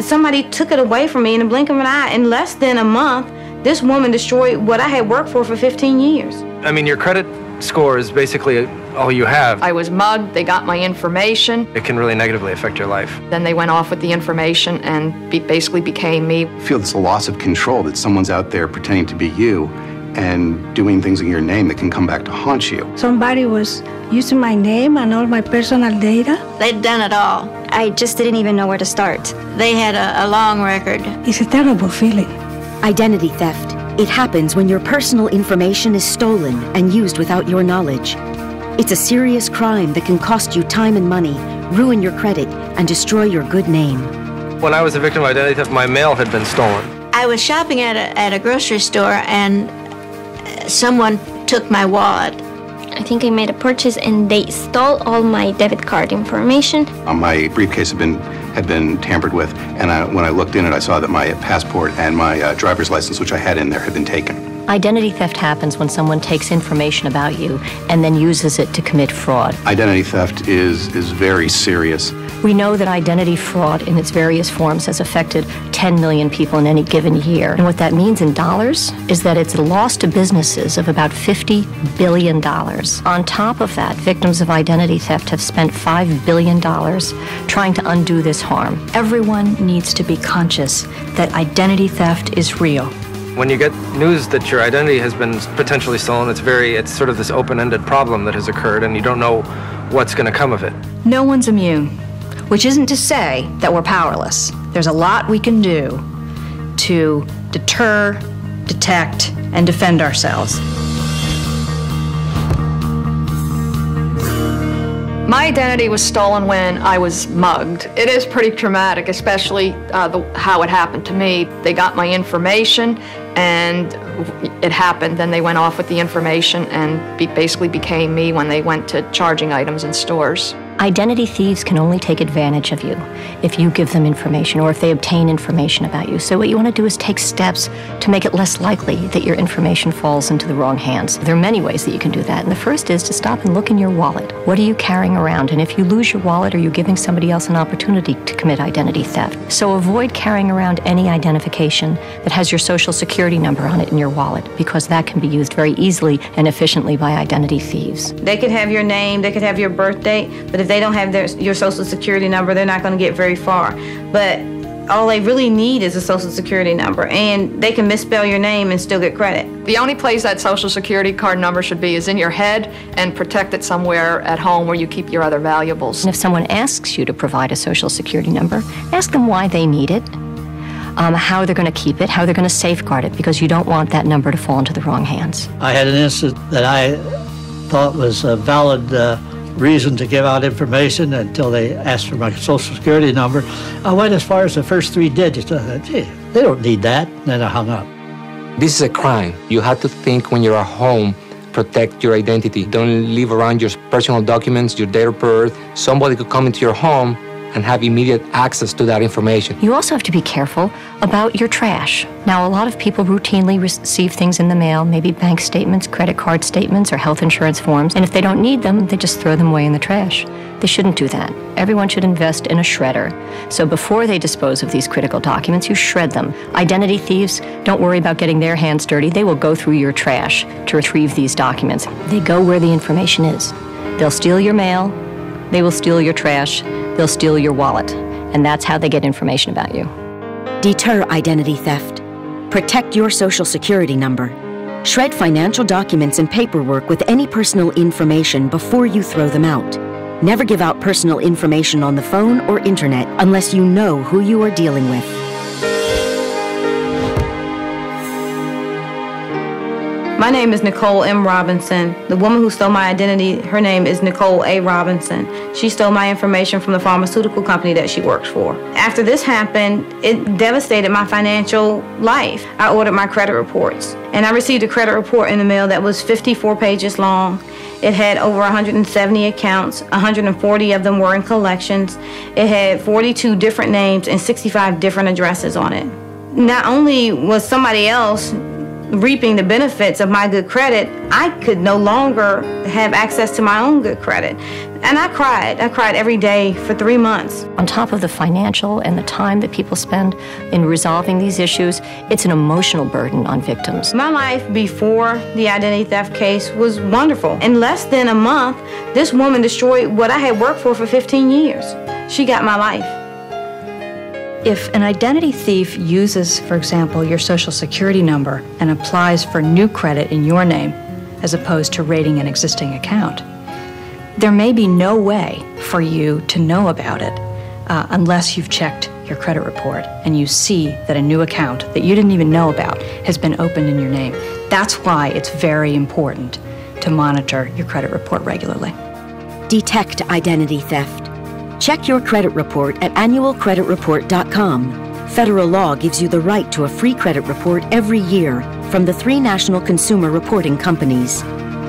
Somebody took it away from me in the blink of an eye. In less than a month, this woman destroyed what I had worked for 15 years. I mean, your credit score is basically all you have. I was mugged, they got my information. It can really negatively affect your life. Then they went off with the information and basically became me. I feel it's a loss of control that someone's out there pretending to be you and doing things in your name that can come back to haunt you. Somebody was using my name and all my personal data. They'd done it all. I just didn't even know where to start. They had a long record. It's a terrible feeling. Identity theft. It happens when your personal information is stolen and used without your knowledge. It's a serious crime that can cost you time and money, ruin your credit, and destroy your good name. When I was a victim of identity theft, my mail had been stolen. I was shopping at a grocery store and someone took my wallet. I think I made a purchase and they stole all my debit card information. My briefcase had been tampered with, and when I looked in it, I saw that my passport and my driver's license, which I had in there, had been taken. Identity theft happens when someone takes information about you and then uses it to commit fraud. Identity theft is very serious. We know that identity fraud in its various forms has affected 10 million people in any given year. And what that means in dollars is that it's a loss to businesses of about $50 billion. On top of that, victims of identity theft have spent $5 billion trying to undo this harm. Everyone needs to be conscious that identity theft is real. When you get news that your identity has been potentially stolen, it's sort of this open-ended problem that has occurred, and you don't know what's going to come of it. No one's immune, which isn't to say that we're powerless. There's a lot we can do to deter, detect, and defend ourselves. My identity was stolen when I was mugged. It is pretty traumatic, especially how it happened to me. They got my information and it happened. Then they went off with the information and basically became me when they went to charging items in stores. Identity thieves can only take advantage of you if you give them information or if they obtain information about you. So what you want to do is take steps to make it less likely that your information falls into the wrong hands. There are many ways that you can do that. And the first is to stop and look in your wallet. What are you carrying around? And if you lose your wallet, are you giving somebody else an opportunity to commit identity theft? So avoid carrying around any identification that has your social security number on it in your wallet, because that can be used very easily and efficiently by identity thieves. They could have your name, they could have your birth date, but if they don't have your social security number, they're not going to get very far. But all they really need is a social security number, and they can misspell your name and still get credit. The only place that social security card number should be is in your head and protected somewhere at home where you keep your other valuables. And if someone asks you to provide a social security number, ask them why they need it, how they're going to keep it, how they're going to safeguard it, because you don't want that number to fall into the wrong hands. I had an incident that I thought was a valid reason to give out information until they asked for my social security number. I went as far as the first 3 digits. I thought, gee, they don't need that. And then I hung up. This is a crime. You have to think when you're at home, protect your identity. Don't leave around your personal documents, your date of birth. Somebody could come into your home and have immediate access to that information. You also have to be careful about your trash. Now, a lot of people routinely receive things in the mail, maybe bank statements, credit card statements, or health insurance forms, and if they don't need them, they just throw them away in the trash. They shouldn't do that. Everyone should invest in a shredder. So before they dispose of these critical documents, you shred them. Identity thieves, don't worry about getting their hands dirty. They will go through your trash to retrieve these documents. They go where the information is. They'll steal your mail, they will steal your trash, they'll steal your wallet, and that's how they get information about you. Deter identity theft. Protect your social security number. Shred financial documents and paperwork with any personal information before you throw them out. Never give out personal information on the phone or internet unless you know who you are dealing with. My name is Nicole M. Robinson. The woman who stole my identity, her name is Nicole A. Robinson. She stole my information from the pharmaceutical company that she works for. After this happened, it devastated my financial life. I ordered my credit reports, and I received a credit report in the mail that was 54 pages long. It had over 170 accounts, 140 of them were in collections. It had 42 different names and 65 different addresses on it. Not only was somebody else reaping the benefits of my good credit, I could no longer have access to my own good credit. And I cried. I cried every day for 3 months. On top of the financial and the time that people spend in resolving these issues, it's an emotional burden on victims. My life before the identity theft case was wonderful. In less than a month, this woman destroyed what I had worked for 15 years. She got my life. If an identity thief uses, for example, your Social Security number and applies for new credit in your name, as opposed to raiding an existing account, there may be no way for you to know about it unless you've checked your credit report and you see that a new account that you didn't even know about has been opened in your name. That's why it's very important to monitor your credit report regularly. Detect identity theft. Check your credit report at annualcreditreport.com. Federal law gives you the right to a free credit report every year from the 3 national consumer reporting companies.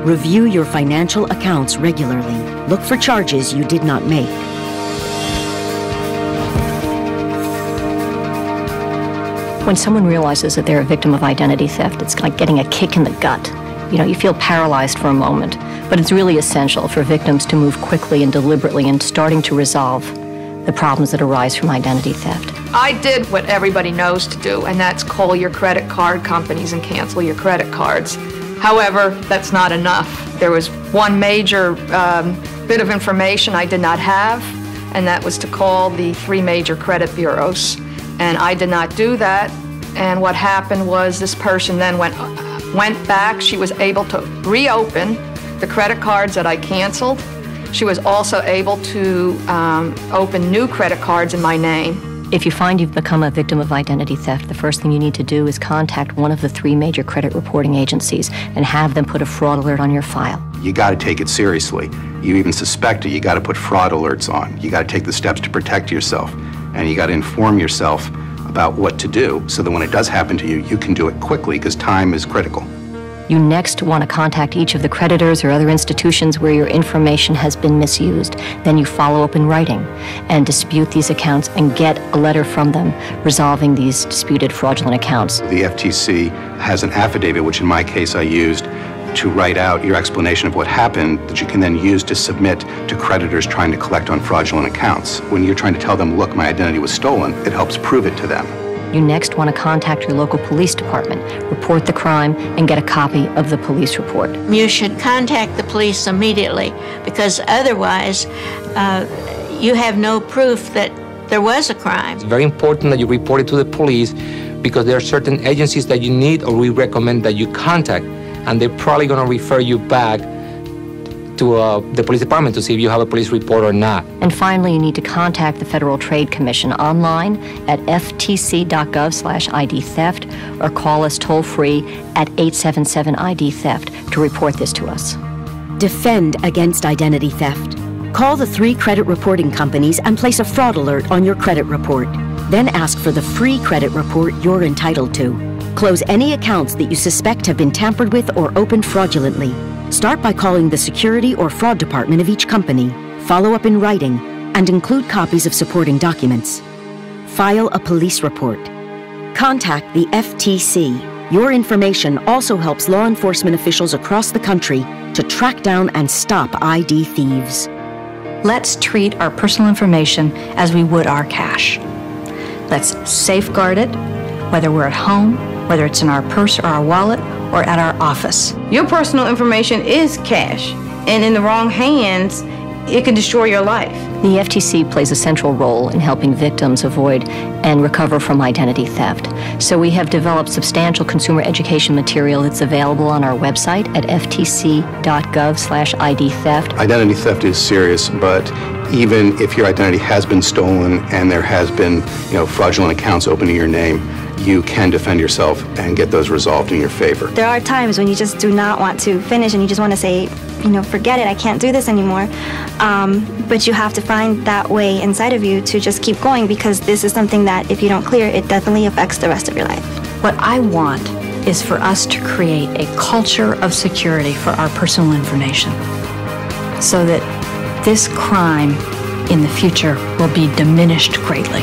Review your financial accounts regularly. Look for charges you did not make. When someone realizes that they're a victim of identity theft, it's like getting a kick in the gut. You know, you feel paralyzed for a moment, but it's really essential for victims to move quickly and deliberately in starting to resolve the problems that arise from identity theft. I did what everybody knows to do, and that's call your credit card companies and cancel your credit cards. However, that's not enough. There was one major bit of information I did not have, and that was to call the 3 major credit bureaus. And I did not do that, and what happened was this person then went back. She was able to reopen the credit cards that I canceled. She was also able to open new credit cards in my name. If you find you've become a victim of identity theft, the first thing you need to do is contact one of the 3 major credit reporting agencies and have them put a fraud alert on your file. You got to take it seriously. You even suspect it, you got to put fraud alerts on. You got to take the steps to protect yourself, and you got to inform yourself about what to do so that when it does happen to you, you can do it quickly because time is critical. You next want to contact each of the creditors or other institutions where your information has been misused. Then you follow up in writing and dispute these accounts and get a letter from them resolving these disputed fraudulent accounts. The FTC has an affidavit, which in my case I used, to write out your explanation of what happened that you can then use to submit to creditors trying to collect on fraudulent accounts. When you're trying to tell them, look, my identity was stolen, it helps prove it to them. You next want to contact your local police department, report the crime, and get a copy of the police report. You should contact the police immediately because otherwise you have no proof that there was a crime. It's very important that you report it to the police because there are certain agencies that you need or we recommend that you contact, and they're probably going to refer you back to the police department to see if you have a police report or not. And finally, you need to contact the Federal Trade Commission online at ftc.gov/ID theft or call us toll-free at 877-ID-THEFT to report this to us. Defend against identity theft. Call the 3 credit reporting companies and place a fraud alert on your credit report. Then ask for the free credit report you're entitled to. Close any accounts that you suspect have been tampered with or opened fraudulently. Start by calling the security or fraud department of each company, follow up in writing, and include copies of supporting documents. File a police report. Contact the FTC. Your information also helps law enforcement officials across the country to track down and stop ID thieves. Let's treat our personal information as we would our cash. Let's safeguard it, whether we're at home, whether it's in our purse or our wallet, or at our office. Your personal information is cash, and in the wrong hands, it can destroy your life. The FTC plays a central role in helping victims avoid and recover from identity theft. So we have developed substantial consumer education material that's available on our website at ftc.gov/ID theft. Identity theft is serious, but even if your identity has been stolen and there has been, fraudulent accounts open in your name, you can defend yourself and get those resolved in your favor. There are times when you just do not want to finish and you just want to say, forget it, I can't do this anymore. But you have to find that way inside of you to just keep going because this is something that if you don't clear, it definitely affects the rest of your life. What I want is for us to create a culture of security for our personal information so that this crime in the future will be diminished greatly.